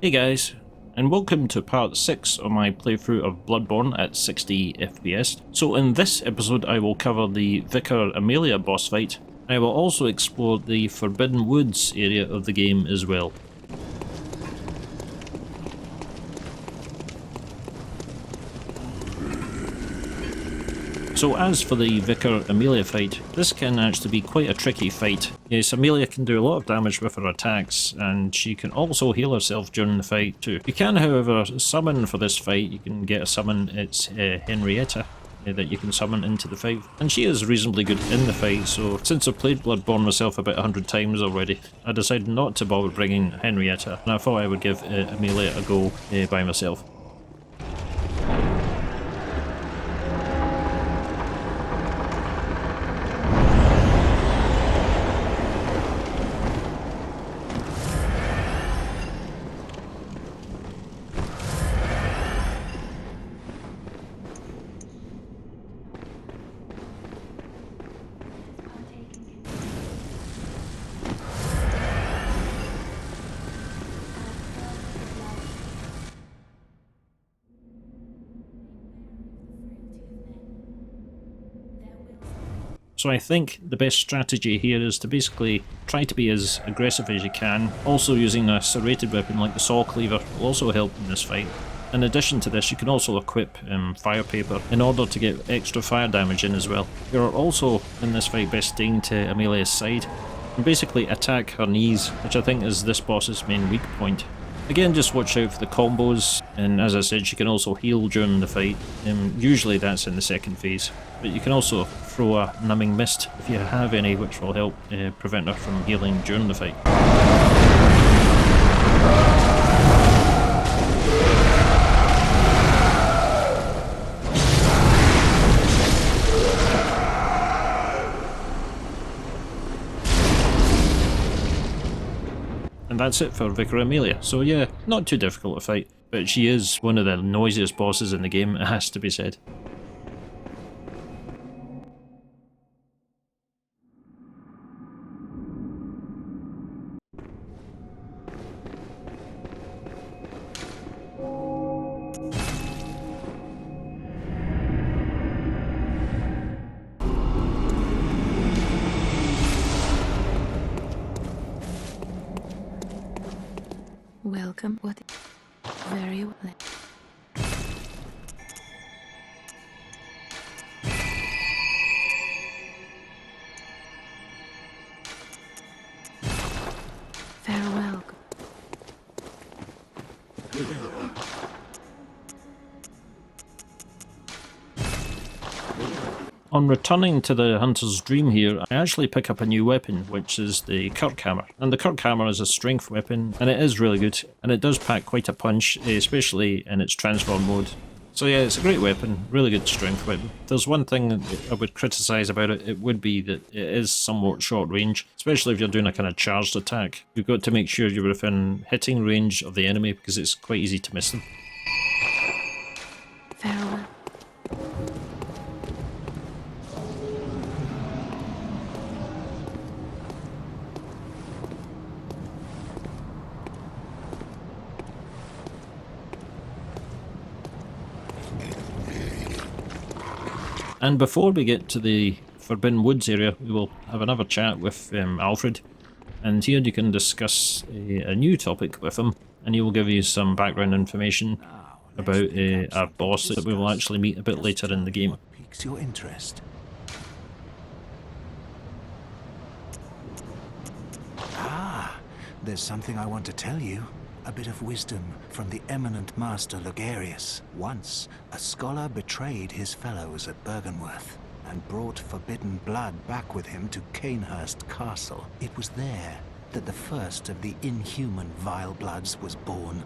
Hey guys, and welcome to part 6 of my playthrough of Bloodborne at 60 FPS. So in this episode I will cover the Vicar Amelia boss fight. I will also explore the Forbidden Woods area of the game as well. So as for the Vicar Amelia fight, this can actually be quite a tricky fight. Yes, Amelia can do a lot of damage with her attacks, and she can also heal herself during the fight too. You can, however, summon for this fight. You can get a summon, it's Henrietta, that you can summon into the fight. And she is reasonably good in the fight, so since I've played Bloodborne myself about 100 times already, I decided not to bother bringing Henrietta, and I thought I would give Amelia a go by myself. So I think the best strategy here is to basically try to be as aggressive as you can. Also using a serrated weapon like the saw cleaver will also help in this fight. In addition to this, you can also equip fire paper in order to get extra fire damage in as well. You're also in this fight best staying to Amelia's side and basically attack her knees, which I think is this boss's main weak point. Again, just watch out for the combos, and as I said, she can also heal during the fight. Usually that's in the second phase, but you can also throw a numbing mist if you have any, which will help prevent her from healing during the fight. And that's it for Vicar Amelia. So yeah, not too difficult to fight, but she is one of the noisiest bosses in the game, it has to be said. Welcome. What? Very well. Farewell. On returning to the Hunter's Dream here, I actually pick up a new weapon, which is the Kirkhammer. And the Kirkhammer is a strength weapon, and it is really good, and it does pack quite a punch, especially in its transform mode. So yeah, it's a great weapon, really good strength weapon. If there's one thing that I would criticise about it, it would be that it is somewhat short range, especially if you're doing a kind of charged attack. You've got to make sure you're within hitting range of the enemy, because it's quite easy to miss them. Farewell. And before we get to the Forbidden Woods area, we will have another chat with Alfred, and here you can discuss a new topic with him, and he will give you some background information about our boss that we will actually meet a bit later in the game. What piques your interest? Ah, there's something I want to tell you. A bit of wisdom from the eminent master Logarius. Once, a scholar betrayed his fellows at Byrgenwerth and brought forbidden blood back with him to Cainhurst Castle. It was there that the first of the inhuman Vile Bloods was born.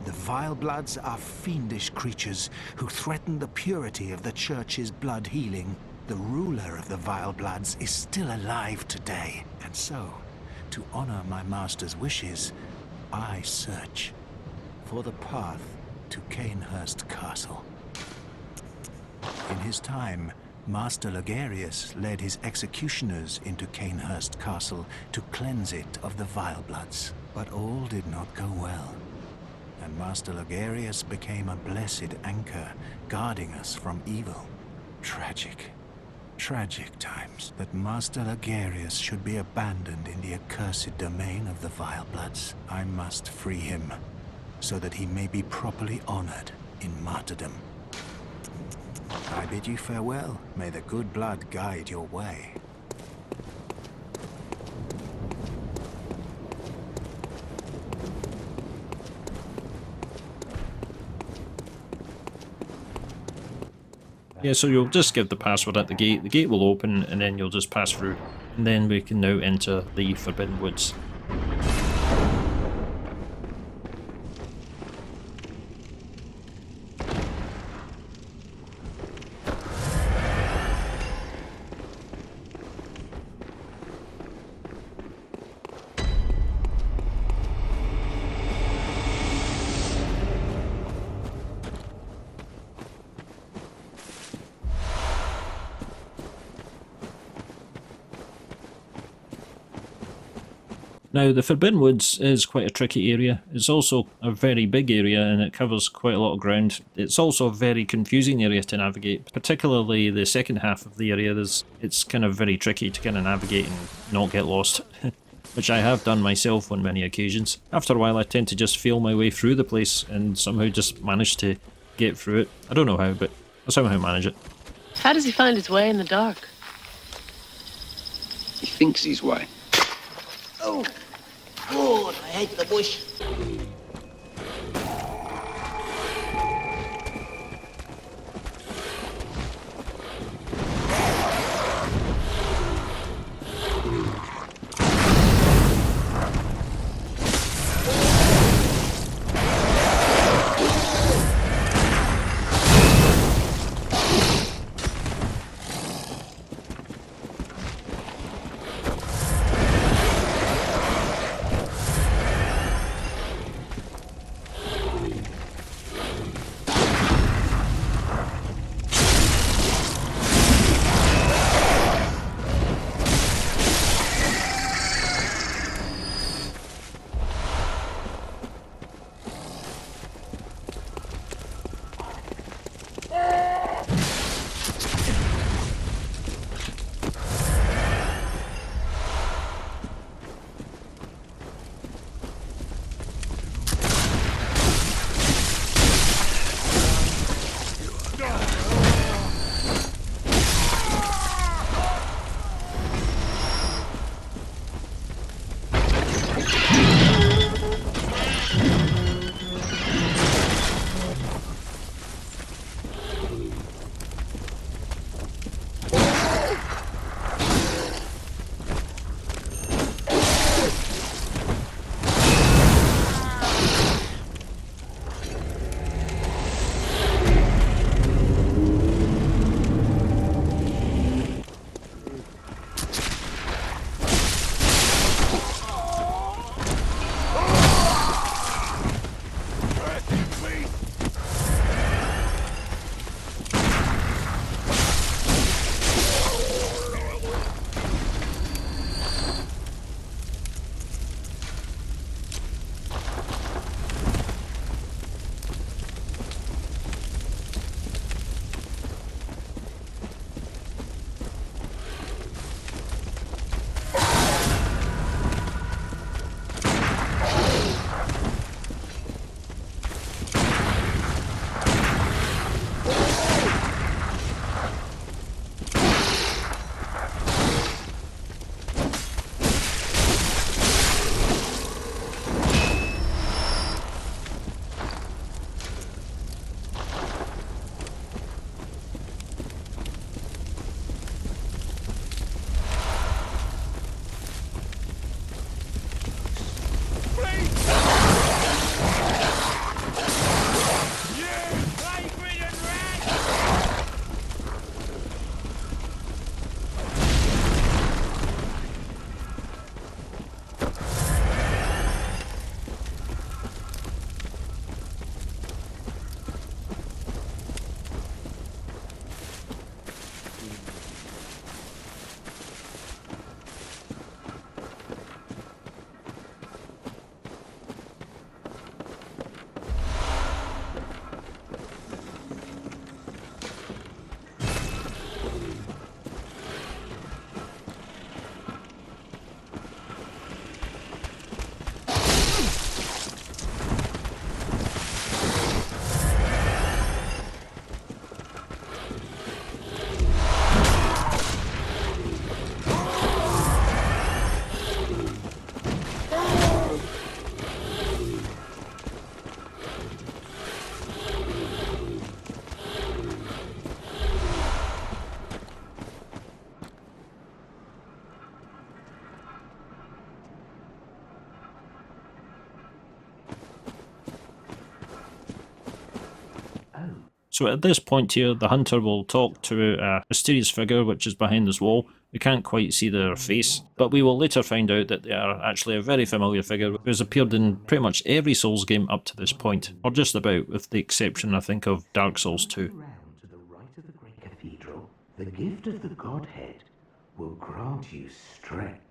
The Vile Bloods are fiendish creatures who threaten the purity of the Church's blood healing. The ruler of the Vile Bloods is still alive today, and so, to honor my master's wishes, I search for the path to Cainhurst Castle. In his time, Master Logarius led his executioners into Cainhurst Castle to cleanse it of the Vile Bloods. But all did not go well. Master Logarius became a blessed anchor, guarding us from evil. Tragic. Tragic times that Master Logarius should be abandoned in the accursed domain of the Vile Bloods. I must free him, so that he may be properly honored in martyrdom. I bid you farewell. May the good blood guide your way. Yeah, so you'll just give the password at the gate will open and then you'll just pass through. And then we can now enter the Forbidden Woods. Now, the Forbidden Woods is quite a tricky area. It's also a very big area and it covers quite a lot of ground. It's also a very confusing area to navigate, particularly the second half of the area. It's kind of very tricky to kind of navigate and not get lost, which I have done myself on many occasions. After a while I tend to just feel my way through the place and somehow just manage to get through it. I don't know how, but I somehow manage it. How does he find his way in the dark? He thinks his way. Oh, God, I hate the bush. So at this point here, the hunter will talk to a mysterious figure which is behind this wall. We can't quite see their face, but we will later find out that they are actually a very familiar figure who has appeared in pretty much every Souls game up to this point, or just about, with the exception I think of Dark Souls 2. Round to the right of the great cathedral, the gift of the Godhead will grant you strength.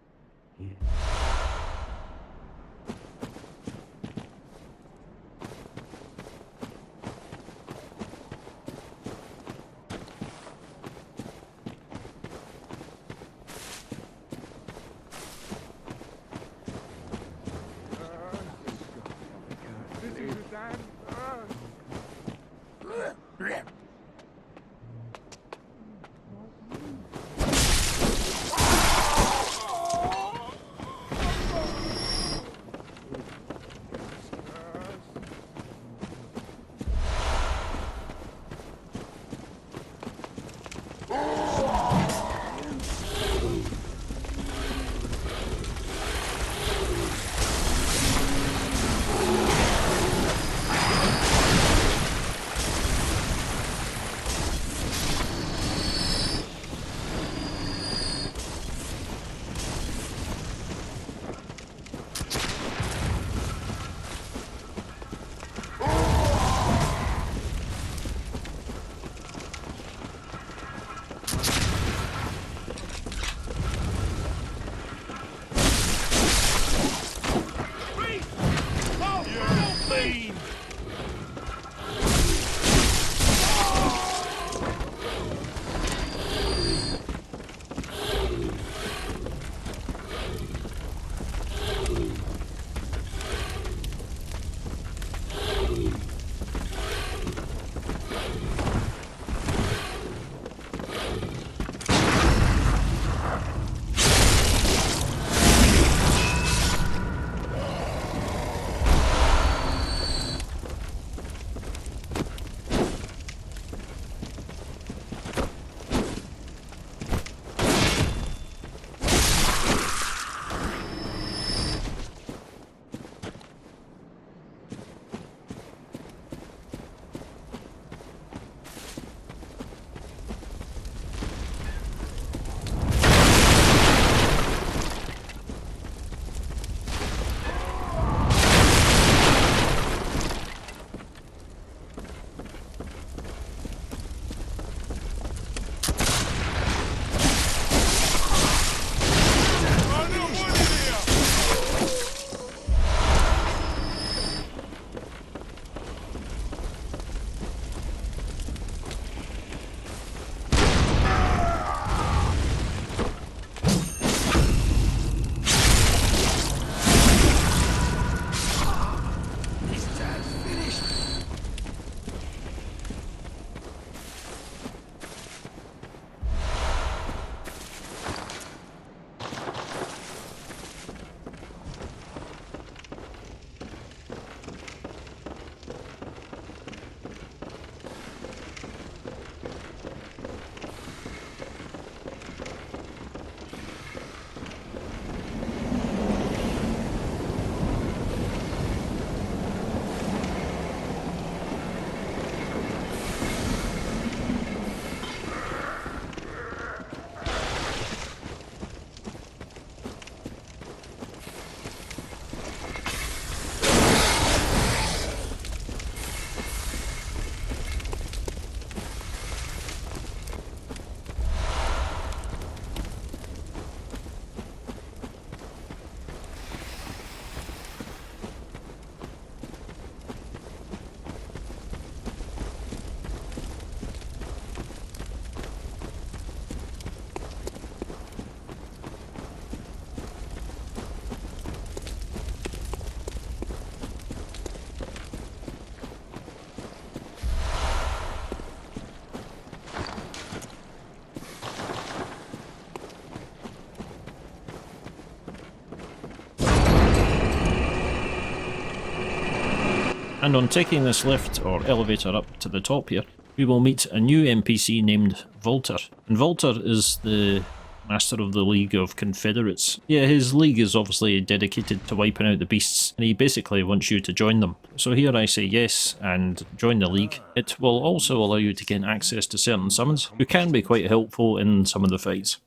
And on taking this lift or elevator up to the top here, we will meet a new NPC named Valtr. And Valtr is the Master of the League of Confederates. Yeah, his league is obviously dedicated to wiping out the beasts, and he basically wants you to join them. So here I say yes, and join the league. It will also allow you to gain access to certain summons, who can be quite helpful in some of the fights.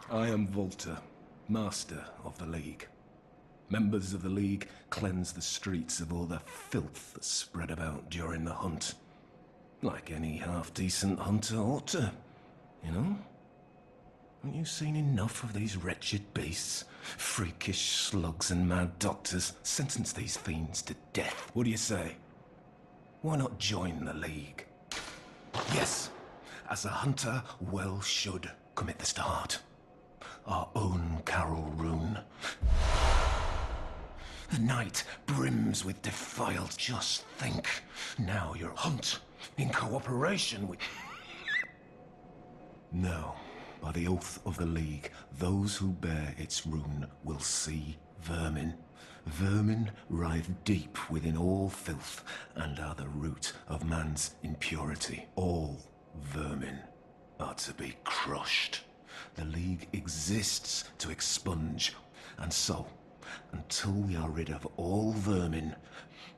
I am Valtr, Master of the League. Members of the League cleanse the streets of all the filth that spread about during the hunt. Like any half-decent hunter ought to, you know? Haven't you seen enough of these wretched beasts? Freakish slugs and mad doctors sentence these fiends to death. What do you say? Why not join the League? Yes, as a hunter well should commit this to heart. Our own Carol rune. The night brims with defiled. Just think, now your hunt in cooperation with... No, by the oath of the League, those who bear its rune will see vermin. Vermin writhe deep within all filth and are the root of man's impurity. All vermin are to be crushed. The League exists to expunge, and so, until we are rid of all vermin,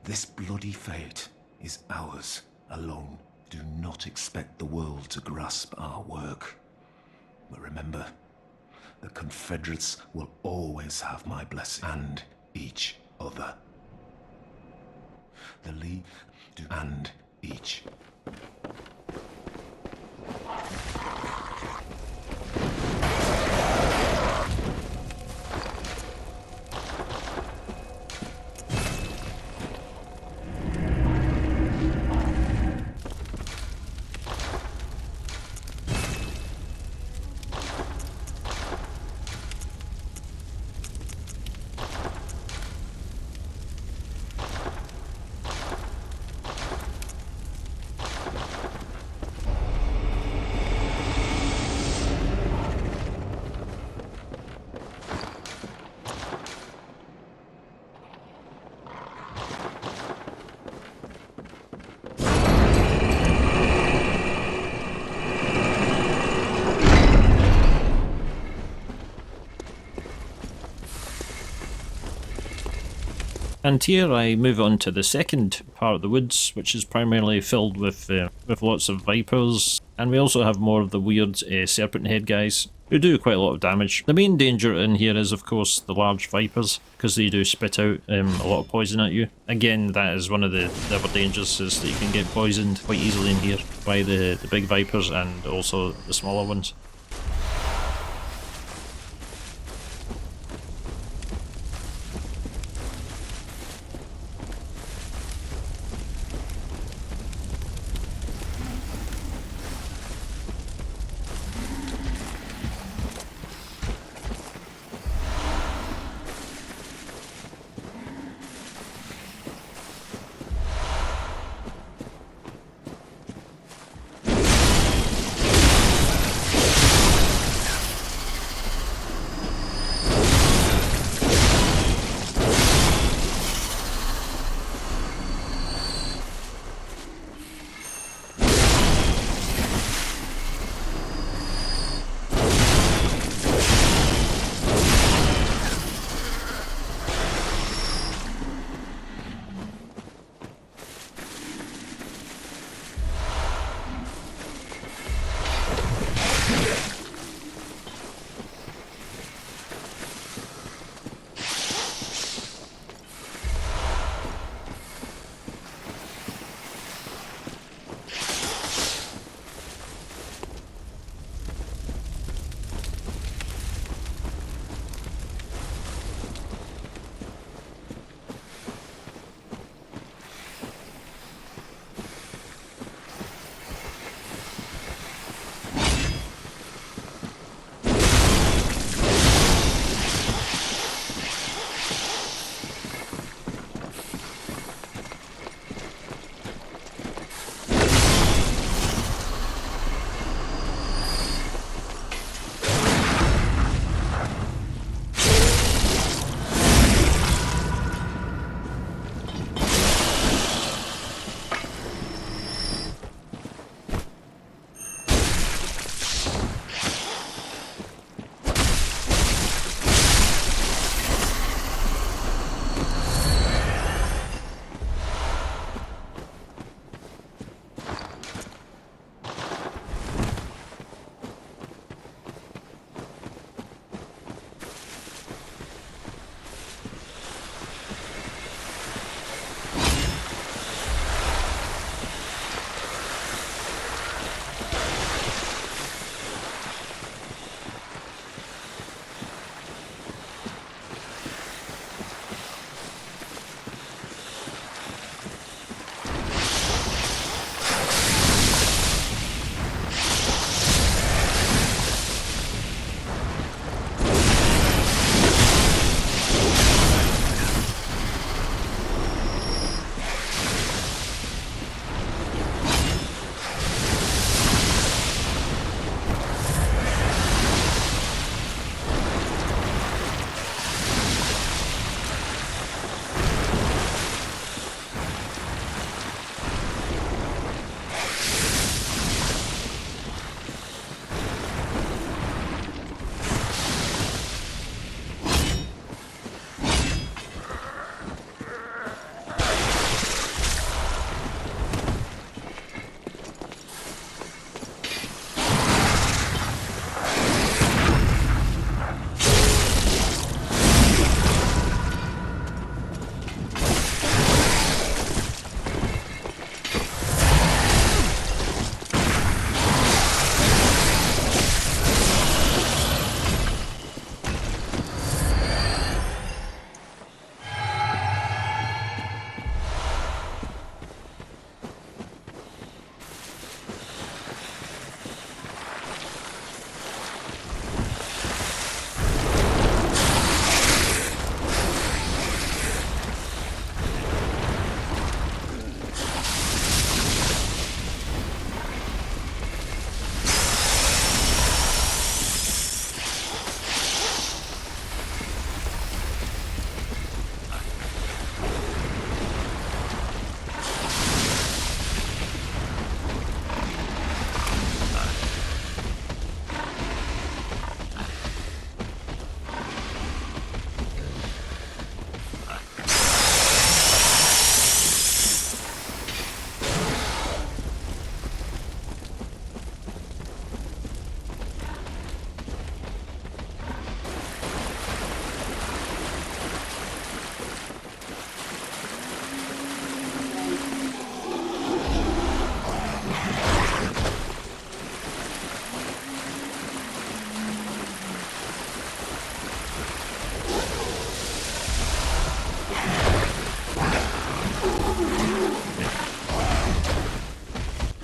this bloody fate is ours alone. Do not expect the world to grasp our work. But remember, the Confederates will always have my blessing, and each other. The League and each. And here I move on to the second part of the woods, which is primarily filled with lots of vipers, and we also have more of the weird serpent head guys, who do quite a lot of damage. The main danger in here is of course the large vipers, because they do spit out a lot of poison at you. Again, that is one of the other dangers, is that you can get poisoned quite easily in here by the big vipers and also the smaller ones.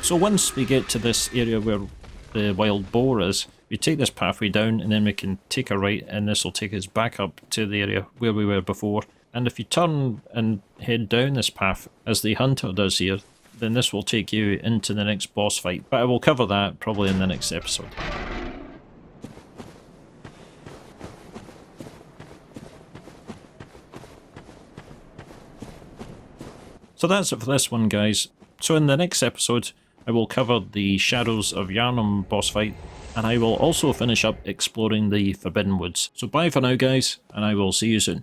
So once we get to this area where the wild boar is, we take this pathway down and then we can take a right and this will take us back up to the area where we were before. And if you turn and head down this path, as the hunter does here, then this will take you into the next boss fight. But I will cover that probably in the next episode. So that's it for this one, guys. So in the next episode, I will cover the Shadows of Yharnam boss fight, and I will also finish up exploring the Forbidden Woods. So bye for now, guys, and I will see you soon.